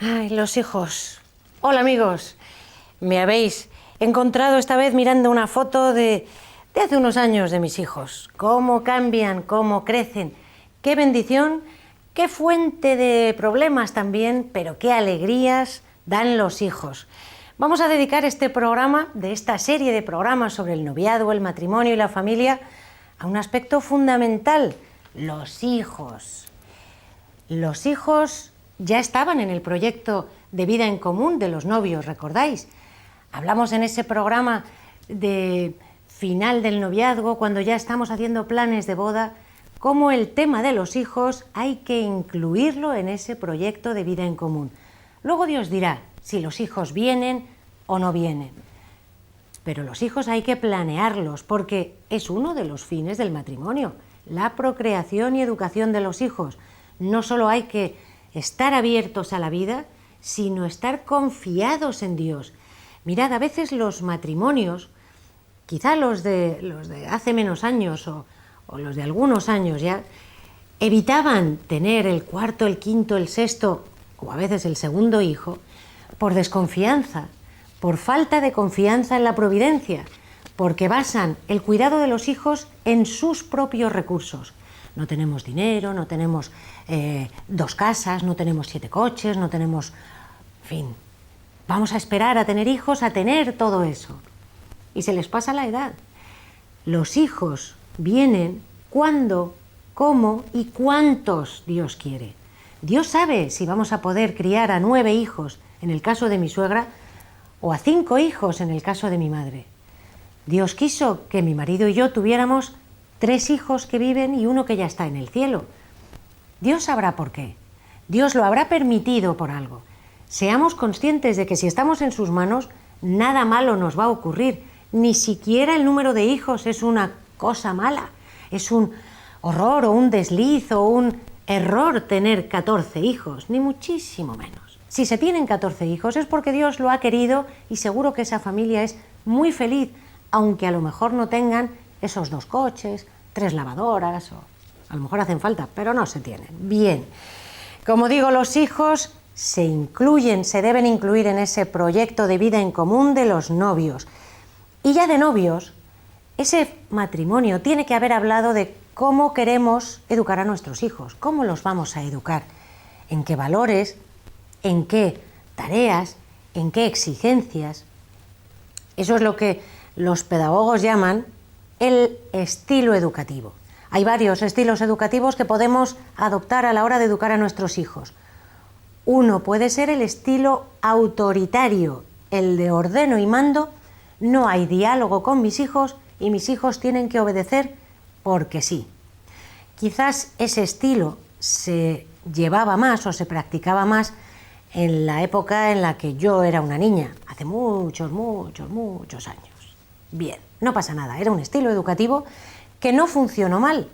Ay, los hijos. Hola, amigos. Me habéis encontrado esta vez mirando una foto de hace unos años de mis hijos. Cómo cambian, cómo crecen. Qué bendición, qué fuente de problemas también, pero qué alegrías dan los hijos. Vamos a dedicar este programa, de esta serie de programas sobre el noviazgo, el matrimonio y la familia, a un aspecto fundamental: los hijos. Los hijos ya estaban en el proyecto de vida en común de los novios, ¿recordáis? Hablamos en ese programa de final del noviazgo, cuando ya estamos haciendo planes de boda, cómo el tema de los hijos hay que incluirlo en ese proyecto de vida en común. Luego Dios dirá si los hijos vienen o no vienen. Pero los hijos hay que planearlos, porque es uno de los fines del matrimonio, la procreación y educación de los hijos. No solo hay que estar abiertos a la vida, sino estar confiados en Dios. Mirad, a veces los matrimonios, quizá los de hace menos años o los de algunos años ya, evitaban tener el cuarto, el quinto, el sexto o a veces el segundo hijo por desconfianza, por falta de confianza en la providencia, porque basan el cuidado de los hijos en sus propios recursos. No tenemos dinero, no tenemos 2 casas, no tenemos 7 coches, no tenemos... En fin, vamos a esperar a tener hijos, a tener todo eso. Y se les pasa la edad. Los hijos vienen cuando, cómo y cuántos Dios quiere. Dios sabe si vamos a poder criar a 9 hijos, en el caso de mi suegra, o a 5 hijos, en el caso de mi madre. Dios quiso que mi marido y yo tuviéramos 3 hijos que viven y 1 que ya está en el cielo. Dios sabrá por qué. Dios lo habrá permitido por algo. Seamos conscientes de que si estamos en sus manos, nada malo nos va a ocurrir. Ni siquiera el número de hijos es una cosa mala. Es un horror o un desliz o un error tener 14 hijos, ni muchísimo menos. Si se tienen 14 hijos es porque Dios lo ha querido y seguro que esa familia es muy feliz, aunque a lo mejor no tengan esos 2 coches, 3 lavadoras, o a lo mejor hacen falta, pero no se tienen. Bien, como digo, los hijos se incluyen, se deben incluir en ese proyecto de vida en común de los novios. Y ya de novios, ese matrimonio tiene que haber hablado de cómo queremos educar a nuestros hijos, cómo los vamos a educar, en qué valores, en qué tareas, en qué exigencias. Eso es lo que los pedagogos llaman el estilo educativo. Hay varios estilos educativos que podemos adoptar a la hora de educar a nuestros hijos. Uno puede ser el estilo autoritario, el de ordeno y mando. No hay diálogo con mis hijos y mis hijos tienen que obedecer porque sí. Quizás ese estilo se llevaba más o se practicaba más en la época en la que yo era una niña, hace muchos años. Bien, no pasa nada, era un estilo educativo que no funcionó mal.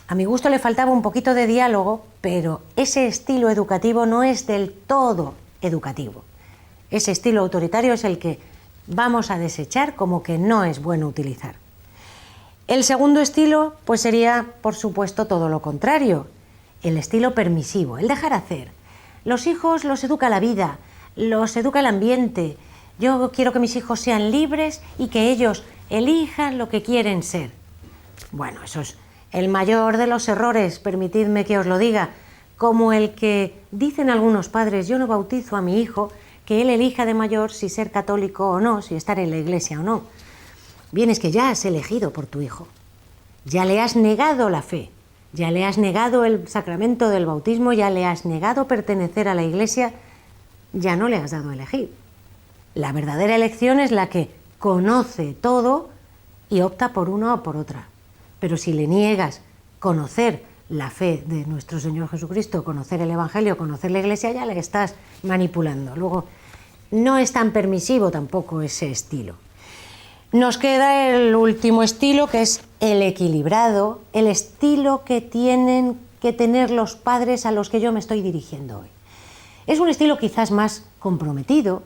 A mi gusto le faltaba un poquito de diálogo, pero ese estilo educativo no es del todo educativo. Ese estilo autoritario es el que vamos a desechar como que no es bueno utilizar. El segundo estilo, pues sería, por supuesto, todo lo contrario, el estilo permisivo, el dejar hacer. Los hijos los educa la vida, los educa el ambiente. Yo quiero que mis hijos sean libres y que ellos elijan lo que quieren ser. Bueno, eso es el mayor de los errores, permitidme que os lo diga, como el que dicen algunos padres: yo no bautizo a mi hijo, que él elija de mayor si ser católico o no, si estar en la iglesia o no. Bien, es que ya has elegido por tu hijo, ya le has negado la fe, ya le has negado el sacramento del bautismo, ya le has negado pertenecer a la iglesia, ya no le has dado a elegir. La verdadera elección es la que conoce todo y opta por una o por otra. Pero si le niegas conocer la fe de nuestro Señor Jesucristo, conocer el Evangelio, conocer la Iglesia, ya le estás manipulando. Luego, no es tan permisivo tampoco ese estilo. Nos queda el último estilo, que es el equilibrado, el estilo que tienen que tener los padres a los que yo me estoy dirigiendo hoy. Es un estilo quizás más comprometido,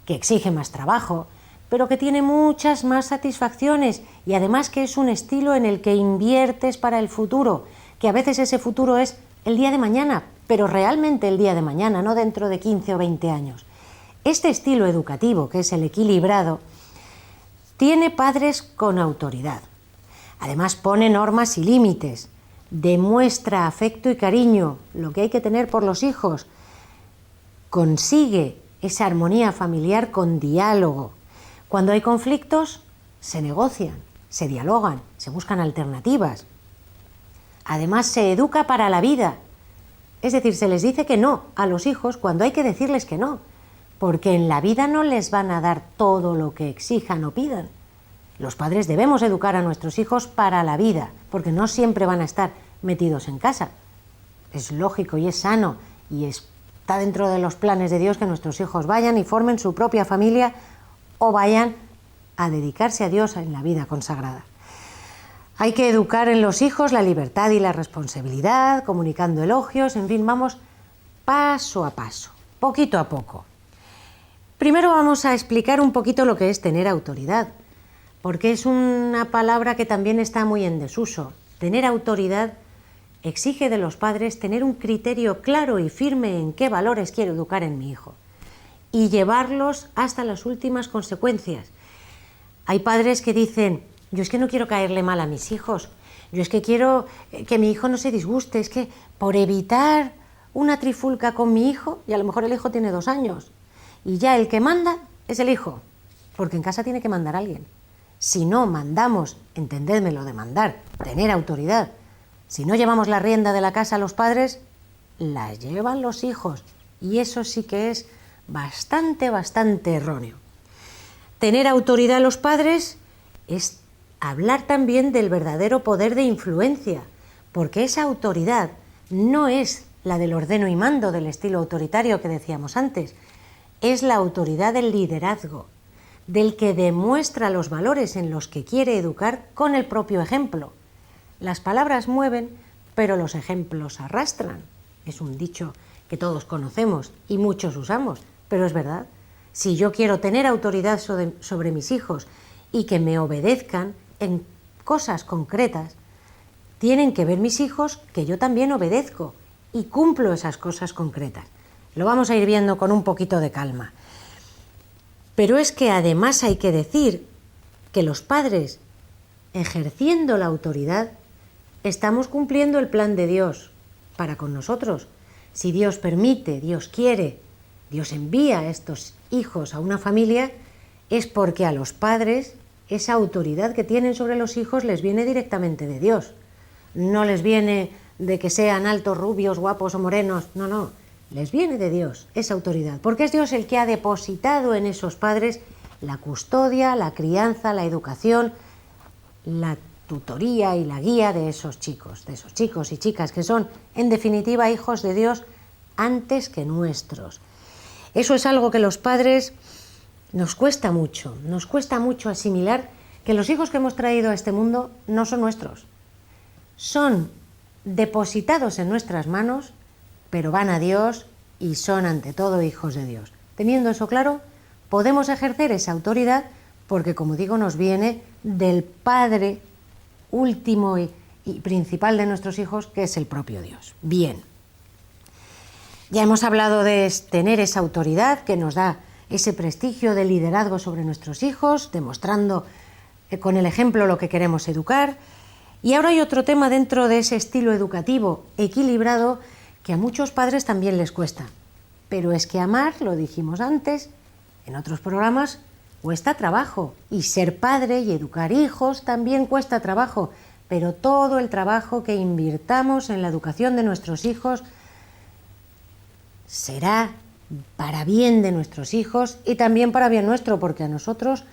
que exige más trabajo, pero que tiene muchas más satisfacciones y además que es un estilo en el que inviertes para el futuro, que a veces ese futuro es el día de mañana, pero realmente el día de mañana, no dentro de 15 o 20 años. Este estilo educativo, que es el equilibrado, tiene padres con autoridad. Además pone normas y límites, demuestra afecto y cariño, lo que hay que tener por los hijos, consigue esa armonía familiar con diálogo. Cuando hay conflictos, se negocian, se dialogan, se buscan alternativas. Además, se educa para la vida. Es decir, se les dice que no a los hijos cuando hay que decirles que no, porque en la vida no les van a dar todo lo que exijan o pidan. Los padres debemos educar a nuestros hijos para la vida, porque no siempre van a estar metidos en casa. Es lógico y es sano y está dentro de los planes de Dios que nuestros hijos vayan y formen su propia familia o vayan a dedicarse a Dios en la vida consagrada. Hay que educar en los hijos la libertad y la responsabilidad, comunicando elogios, en fin, vamos paso a paso, poquito a poco. Primero vamos a explicar un poquito lo que es tener autoridad, porque es una palabra que también está muy en desuso. Tener autoridad exige de los padres tener un criterio claro y firme en qué valores quiero educar en mi hijo y llevarlos hasta las últimas consecuencias. Hay padres que dicen: yo es que no quiero caerle mal a mis hijos, yo es que quiero que mi hijo no se disguste, es que por evitar una trifulca con mi hijo, y a lo mejor el hijo tiene 2 años, y ya el que manda es el hijo, porque en casa tiene que mandar alguien. Si no mandamos, entendedme lo de mandar, tener autoridad, si no llevamos la rienda de la casa a los padres, la llevan los hijos, y eso sí que es bastante erróneo. Tener autoridad a los padres es hablar también del verdadero poder de influencia, porque esa autoridad no es la del ordeno y mando del estilo autoritario que decíamos antes, es la autoridad del liderazgo, del que demuestra los valores en los que quiere educar con el propio ejemplo. Las palabras mueven, pero los ejemplos arrastran. Es un dicho que todos conocemos y muchos usamos, pero es verdad. Si yo quiero tener autoridad sobre mis hijos y que me obedezcan en cosas concretas, tienen que ver mis hijos que yo también obedezco y cumplo esas cosas concretas. Lo vamos a ir viendo con un poquito de calma. Pero es que además hay que decir que los padres, ejerciendo la autoridad, estamos cumpliendo el plan de Dios para con nosotros. Si Dios permite, Dios quiere, Dios envía a estos hijos a una familia, es porque a los padres esa autoridad que tienen sobre los hijos les viene directamente de Dios. No les viene de que sean altos, rubios, guapos o morenos, no, les viene de Dios esa autoridad, porque es Dios el que ha depositado en esos padres la custodia, la crianza, la educación, la tutoría y la guía de esos chicos y chicas que son, en definitiva, hijos de Dios antes que nuestros. Eso es algo que los padres nos cuesta mucho asimilar, que los hijos que hemos traído a este mundo no son nuestros. Son depositados en nuestras manos, pero van a Dios y son ante todo hijos de Dios. Teniendo eso claro, podemos ejercer esa autoridad porque, como digo, nos viene del Padre último y principal de nuestros hijos, que es el propio Dios. Bien, ya hemos hablado de tener esa autoridad que nos da ese prestigio de liderazgo sobre nuestros hijos, demostrando con el ejemplo lo que queremos educar. Y ahora hay otro tema dentro de ese estilo educativo equilibrado que a muchos padres también les cuesta. Pero es que amar, lo dijimos antes, en otros programas, cuesta trabajo. Y ser padre y educar hijos también cuesta trabajo. Pero todo el trabajo que invirtamos en la educación de nuestros hijos será para bien de nuestros hijos y también para bien nuestro, porque a nosotros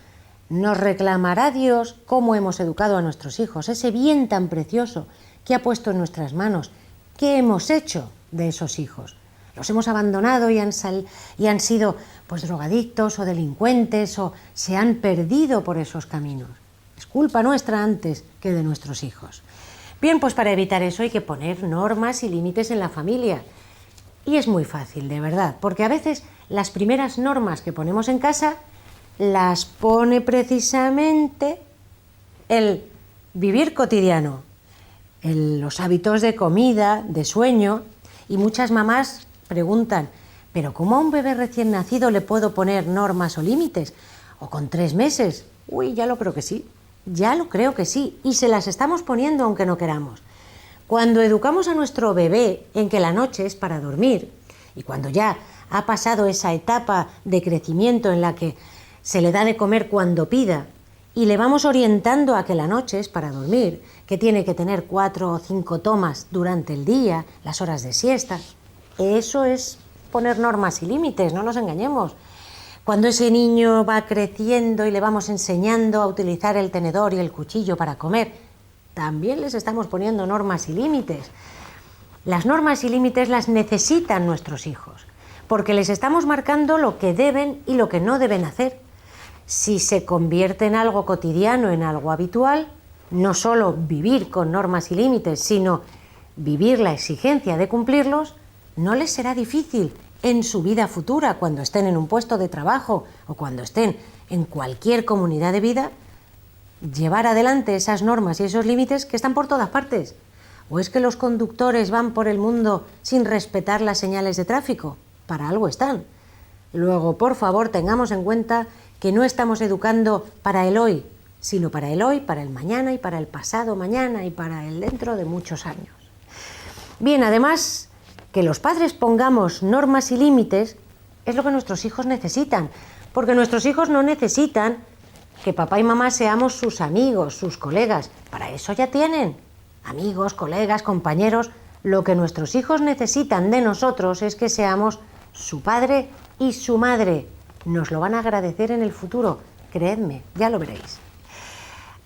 nos reclamará Dios cómo hemos educado a nuestros hijos, ese bien tan precioso que ha puesto en nuestras manos, qué hemos hecho de esos hijos. Los hemos abandonado y han sido pues drogadictos o delincuentes o se han perdido por esos caminos. Es culpa nuestra antes que de nuestros hijos. Bien, pues para evitar eso hay que poner normas y límites en la familia. Y es muy fácil, de verdad, porque a veces las primeras normas que ponemos en casa las pone precisamente el vivir cotidiano, los hábitos de comida, de sueño, y muchas mamás preguntan, ¿pero cómo a un bebé recién nacido le puedo poner normas o límites? ¿O con 3 meses? Uy, ya lo creo que sí, y se las estamos poniendo aunque no queramos. Cuando educamos a nuestro bebé en que la noche es para dormir, y cuando ya ha pasado esa etapa de crecimiento en la que se le da de comer cuando pida, y le vamos orientando a que la noche es para dormir, que tiene que tener 4 o 5 tomas durante el día, las horas de siesta, eso es poner normas y límites, no nos engañemos. Cuando ese niño va creciendo y le vamos enseñando a utilizar el tenedor y el cuchillo para comer, también les estamos poniendo normas y límites. Las normas y límites las necesitan nuestros hijos, porque les estamos marcando lo que deben y lo que no deben hacer. Si se convierte en algo cotidiano, en algo habitual, no solo vivir con normas y límites, sino vivir la exigencia de cumplirlos, no les será difícil en su vida futura, cuando estén en un puesto de trabajo o cuando estén en cualquier comunidad de vida, llevar adelante esas normas y esos límites que están por todas partes. ¿O es que los conductores van por el mundo sin respetar las señales de tráfico? Para algo están. Luego, por favor, tengamos en cuenta que no estamos educando para el hoy, sino para el hoy, para el mañana y para el pasado mañana y para el dentro de muchos años. Bien, además, que los padres pongamos normas y límites es lo que nuestros hijos necesitan, porque nuestros hijos no necesitan que papá y mamá seamos sus amigos, sus colegas. Para eso ya tienen amigos, colegas, compañeros. Lo que nuestros hijos necesitan de nosotros es que seamos su padre y su madre. Nos lo van a agradecer en el futuro, creedme, ya lo veréis.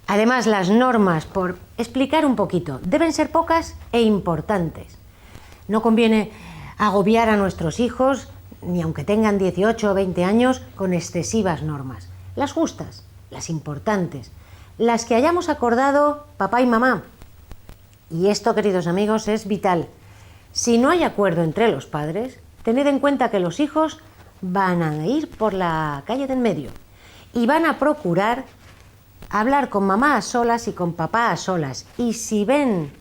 Además, las normas, por explicar un poquito, deben ser pocas e importantes. No conviene agobiar a nuestros hijos, ni aunque tengan 18 o 20 años, con excesivas normas. Las justas, las importantes, las que hayamos acordado papá y mamá. Y esto, queridos amigos, es vital. Si no hay acuerdo entre los padres, tened en cuenta que los hijos van a ir por la calle del medio y van a procurar hablar con mamá a solas y con papá a solas. Y si ven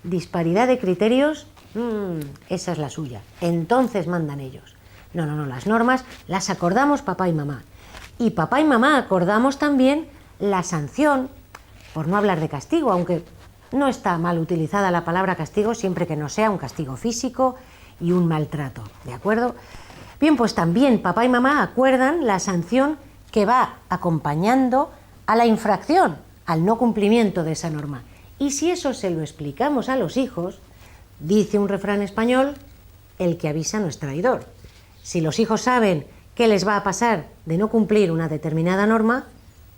disparidad de criterios, esa es la suya. Entonces mandan ellos. No, las normas las acordamos papá y mamá. Y papá y mamá acordamos también la sanción, por no hablar de castigo, aunque no está mal utilizada la palabra castigo siempre que no sea un castigo físico y un maltrato, ¿de acuerdo? Bien, pues también papá y mamá acuerdan la sanción que va acompañando a la infracción, al no cumplimiento de esa norma. Y si eso se lo explicamos a los hijos, dice un refrán español, el que avisa no es traidor. Si los hijos saben qué les va a pasar de no cumplir una determinada norma,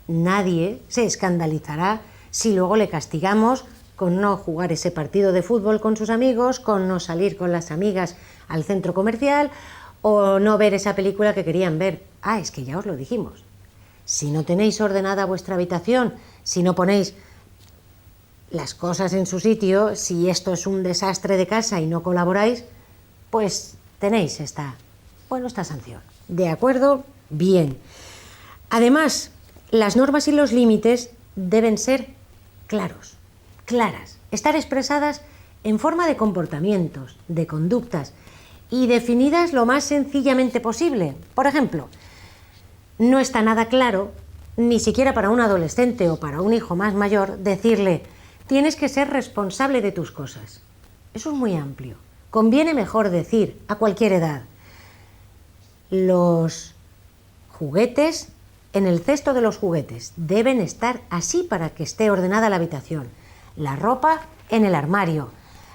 nadie se escandalizará si luego le castigamos con no jugar ese partido de fútbol con sus amigos, con no salir con las amigas al centro comercial o no ver esa película que querían ver. Es que ya os lo dijimos. Si no tenéis ordenada vuestra habitación, si no ponéis las cosas en su sitio, si esto es un desastre de casa y no colaboráis, pues tenéis esta sanción. ¿De acuerdo? Bien. Además, las normas y los límites deben ser claros, claras, estar expresadas en forma de comportamientos, de conductas y definidas lo más sencillamente posible. Por ejemplo, no está nada claro, ni siquiera para un adolescente o para un hijo más mayor, decirle: tienes que ser responsable de tus cosas. Eso es muy amplio. Conviene mejor decir, a cualquier edad, los juguetes en el cesto de los juguetes deben estar así para que esté ordenada la habitación. La ropa en el armario,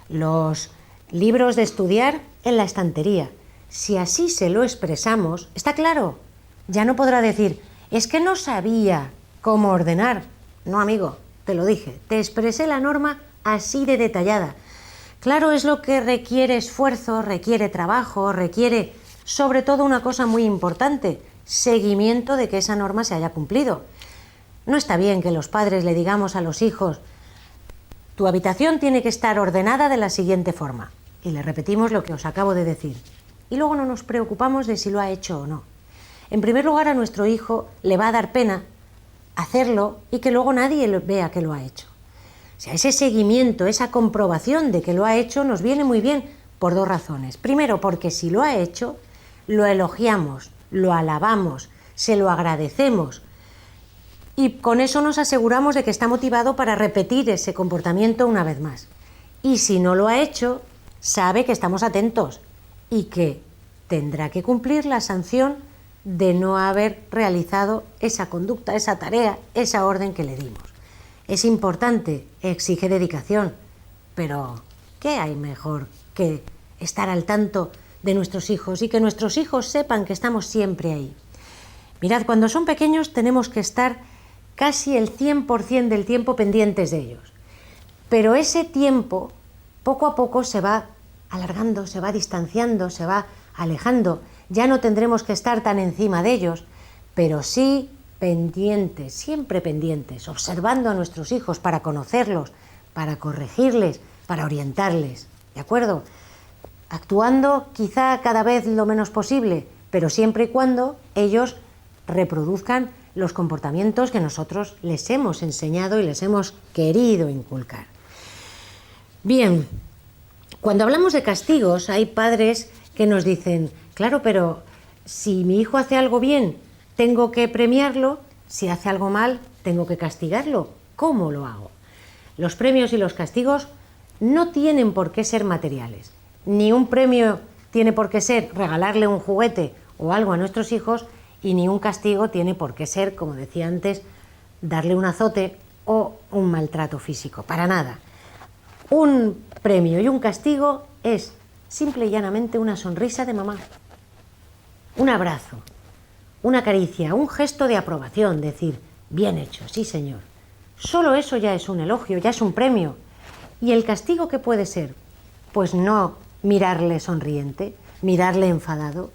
los libros de estudiar en la estantería. Si así se lo expresamos, está claro. Ya no podrá decir: es que no sabía cómo ordenar. No, amigo, te lo dije, te expresé la norma así de detallada. Claro, es lo que requiere esfuerzo, requiere trabajo, requiere sobre todo una cosa muy importante, seguimiento de que esa norma se haya cumplido. No está bien que los padres le digamos a los hijos: tu habitación tiene que estar ordenada de la siguiente forma. Y le repetimos lo que os acabo de decir. Y luego no nos preocupamos de si lo ha hecho o no. En primer lugar, a nuestro hijo le va a dar pena hacerlo y que luego nadie vea que lo ha hecho. O sea, ese seguimiento, esa comprobación de que lo ha hecho nos viene muy bien por dos razones. Primero, porque si lo ha hecho, lo elogiamos, lo alabamos, se lo agradecemos. Y con eso nos aseguramos de que está motivado para repetir ese comportamiento una vez más. Y si no lo ha hecho, sabe que estamos atentos y que tendrá que cumplir la sanción de no haber realizado esa conducta, esa tarea, esa orden que le dimos. Es importante, exige dedicación, pero ¿qué hay mejor que estar al tanto de nuestros hijos y que nuestros hijos sepan que estamos siempre ahí? Mirad, cuando son pequeños tenemos que estar casi el 100% del tiempo pendientes de ellos. Pero ese tiempo, poco a poco, se va alargando, se va distanciando, se va alejando. Ya no tendremos que estar tan encima de ellos, pero sí pendientes, siempre pendientes, observando a nuestros hijos para conocerlos, para corregirles, para orientarles, ¿de acuerdo? Actuando quizá cada vez lo menos posible, pero siempre y cuando ellos reproduzcan los comportamientos que nosotros les hemos enseñado y les hemos querido inculcar. Bien, cuando hablamos de castigos, hay padres que nos dicen: claro, pero si mi hijo hace algo bien, tengo que premiarlo; si hace algo mal, tengo que castigarlo. ¿Cómo lo hago? Los premios y los castigos no tienen por qué ser materiales. Ni un premio tiene por qué ser regalarle un juguete o algo a nuestros hijos, y ni un castigo tiene por qué ser, como decía antes, darle un azote o un maltrato físico. Para nada. Un premio y un castigo es simple y llanamente una sonrisa de mamá, un abrazo, una caricia, un gesto de aprobación, decir: bien hecho, sí señor. Solo eso ya es un elogio, ya es un premio. ¿Y el castigo qué puede ser? Pues no mirarle sonriente, mirarle enfadado,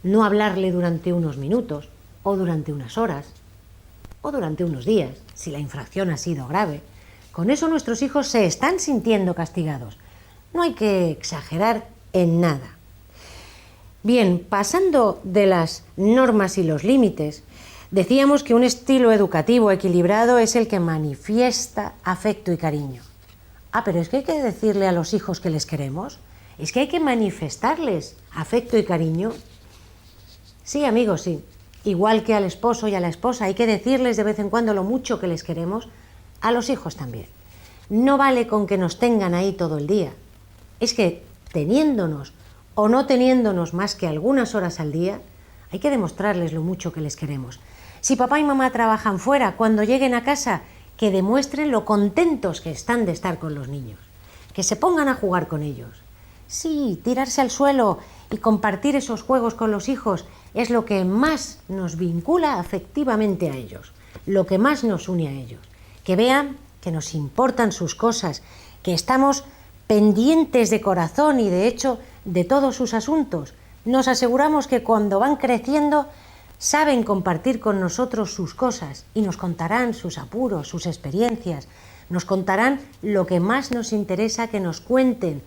no hablarle durante unos minutos, o durante unas horas, o durante unos días, si la infracción ha sido grave. Con eso nuestros hijos se están sintiendo castigados. No hay que exagerar en nada. Bien, pasando de las normas y los límites, decíamos que un estilo educativo equilibrado es el que manifiesta afecto y cariño. Pero es que hay que decirle a los hijos que les queremos, es que hay que manifestarles afecto y cariño. Sí, amigos, sí. Igual que al esposo y a la esposa hay que decirles de vez en cuando lo mucho que les queremos, a los hijos también. No vale con que nos tengan ahí todo el día. Es que teniéndonos o no teniéndonos más que algunas horas al día, hay que demostrarles lo mucho que les queremos. Si papá y mamá trabajan fuera, cuando lleguen a casa, que demuestren lo contentos que están de estar con los niños, que se pongan a jugar con ellos. Sí, tirarse al suelo y compartir esos juegos con los hijos es lo que más nos vincula afectivamente a ellos, lo que más nos une a ellos. Que vean que nos importan sus cosas, que estamos pendientes de corazón y de hecho de todos sus asuntos. Nos aseguramos que cuando van creciendo saben compartir con nosotros sus cosas y nos contarán sus apuros, sus experiencias, nos contarán lo que más nos interesa que nos cuenten,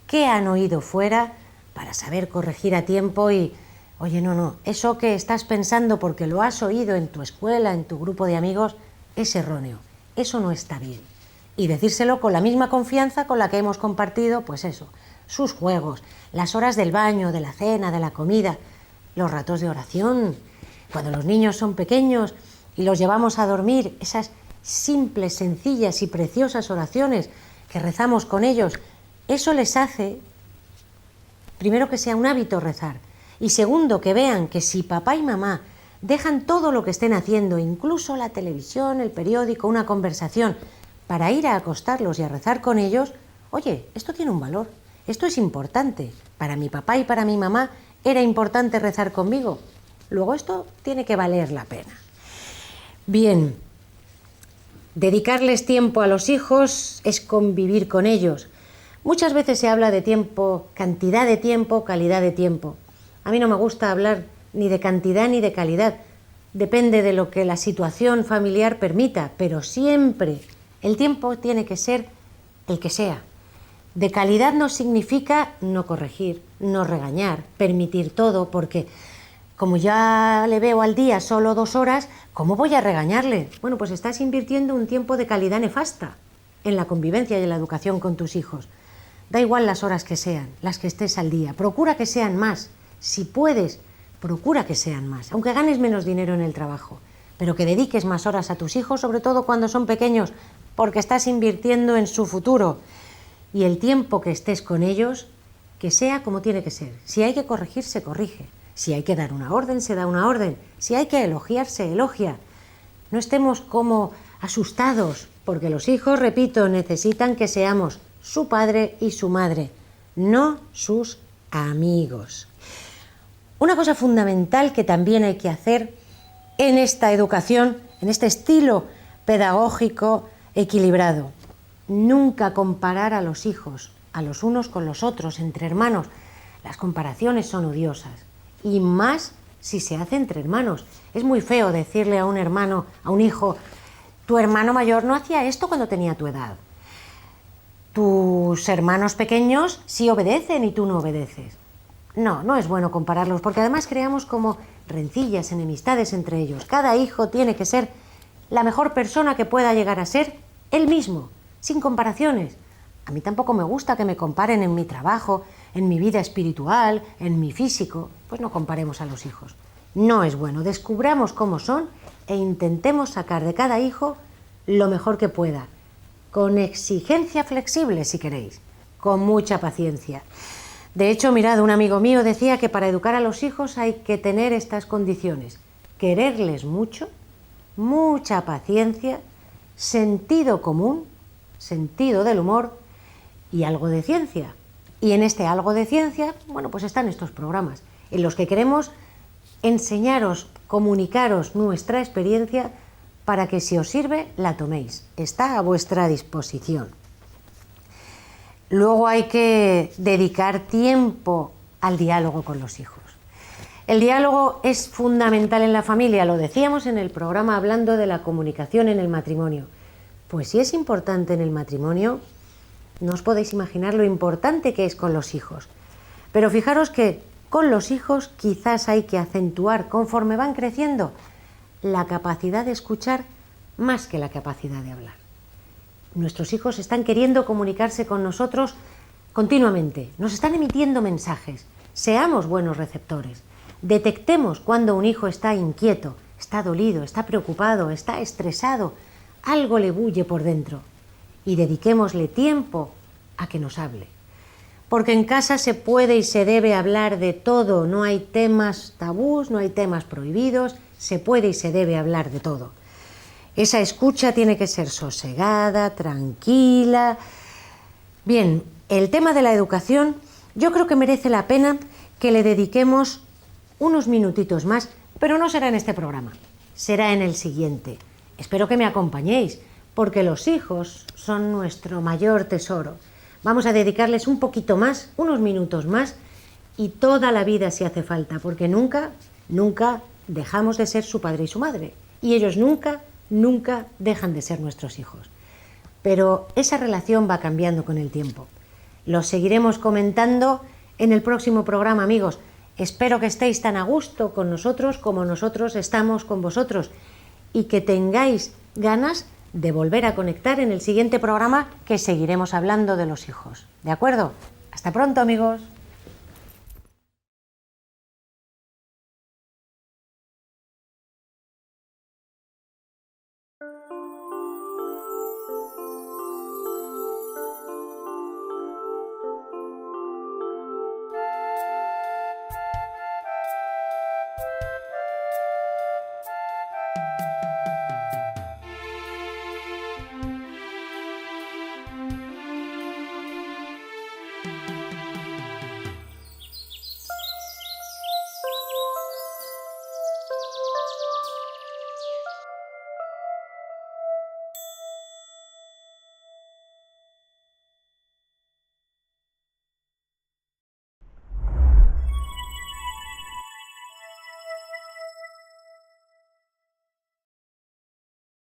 qué han oído fuera, para saber corregir a tiempo y: oye, no, eso que estás pensando porque lo has oído en tu escuela, en tu grupo de amigos, es erróneo, eso no está bien. Y decírselo con la misma confianza con la que hemos compartido, pues eso, sus juegos, las horas del baño, de la cena, de la comida, los ratos de oración. Cuando los niños son pequeños y los llevamos a dormir, esas simples, sencillas y preciosas oraciones que rezamos con ellos, eso les hace, primero, que sea un hábito rezar, y segundo, que vean que si papá y mamá dejan todo lo que estén haciendo, incluso la televisión, el periódico, una conversación, para ir a acostarlos y a rezar con ellos, oye, esto tiene un valor, esto es importante. Para mi papá y para mi mamá era importante rezar conmigo. Luego esto tiene que valer la pena. Bien, dedicarles tiempo a los hijos es convivir con ellos, Muchas veces se habla de tiempo, cantidad de tiempo, calidad de tiempo. A mí no me gusta hablar ni de cantidad ni de calidad. Depende de lo que la situación familiar permita, pero siempre el tiempo tiene que ser el que sea. De calidad no significa no corregir, no regañar, permitir todo, porque como ya le veo al día solo 2 horas, ¿cómo voy a regañarle? Bueno, pues estás invirtiendo un tiempo de calidad nefasta en la convivencia y en la educación con tus hijos. Da igual las horas que sean, las que estés al día. Procura que sean más. Si puedes, procura que sean más. Aunque ganes menos dinero en el trabajo, pero que dediques más horas a tus hijos, sobre todo cuando son pequeños, porque estás invirtiendo en su futuro. Y el tiempo que estés con ellos, que sea como tiene que ser. Si hay que corregir, se corrige. Si hay que dar una orden, se da una orden. Si hay que elogiar, se elogia. No estemos como asustados, porque los hijos, repito, necesitan que seamos su padre y su madre, no sus amigos. Una cosa fundamental que también hay que hacer en esta educación, en este estilo pedagógico equilibrado: nunca comparar a los hijos, a los unos con los otros, entre hermanos. Las comparaciones son odiosas, y más si se hace entre hermanos. Es muy feo decirle a un hermano, a un hijo: tu hermano mayor no hacía esto cuando tenía tu edad. Tus hermanos pequeños sí obedecen y tú no obedeces. No, no es bueno compararlos, porque además creamos como rencillas, enemistades entre ellos. Cada hijo tiene que ser la mejor persona que pueda llegar a ser él mismo, sin comparaciones. A mí tampoco me gusta que me comparen en mi trabajo, en mi vida espiritual, en mi físico. Pues no comparemos a los hijos. No es bueno. Descubramos cómo son e intentemos sacar de cada hijo lo mejor que pueda. Con exigencia flexible, si queréis, con mucha paciencia. De hecho, mirad, un amigo mío decía que para educar a los hijos hay que tener estas condiciones: quererles mucho, mucha paciencia, sentido común, sentido del humor y algo de ciencia. Y en este algo de ciencia, bueno, pues están estos programas en los que queremos enseñaros, comunicaros nuestra experiencia para que, si os sirve, la toméis. Está a vuestra disposición. Luego hay que dedicar tiempo al diálogo con los hijos. El diálogo es fundamental en la familia, lo decíamos en el programa hablando de la comunicación en el matrimonio. Pues si es importante en el matrimonio, no os podéis imaginar lo importante que es con los hijos. Pero fijaros que con los hijos quizás hay que acentuar, conforme van creciendo, la capacidad de escuchar más que la capacidad de hablar. Nuestros hijos están queriendo comunicarse con nosotros continuamente, nos están emitiendo mensajes. Seamos buenos receptores. Detectemos cuando un hijo está inquieto, está dolido, está preocupado, está estresado, algo le bulle por dentro, y dediquémosle tiempo a que nos hable. Porque en casa se puede y se debe hablar de todo, no hay temas tabús, no hay temas prohibidos, se puede y se debe hablar de todo. Esa escucha tiene que ser sosegada, tranquila. Bien, el tema de la educación yo creo que merece la pena que le dediquemos unos minutitos más, pero no será en este programa, será en el siguiente. Espero que me acompañéis, porque los hijos son nuestro mayor tesoro. Vamos a dedicarles un poquito más, unos minutos más, y toda la vida si hace falta, porque nunca dejamos de ser su padre y su madre, y ellos nunca dejan de ser nuestros hijos. Pero esa relación va cambiando con el tiempo. Lo seguiremos comentando en el próximo programa, amigos. Espero que estéis tan a gusto con nosotros como nosotros estamos con vosotros, y que tengáis ganas de volver a conectar en el siguiente programa, que seguiremos hablando de los hijos. ¿De acuerdo? Hasta pronto, amigos.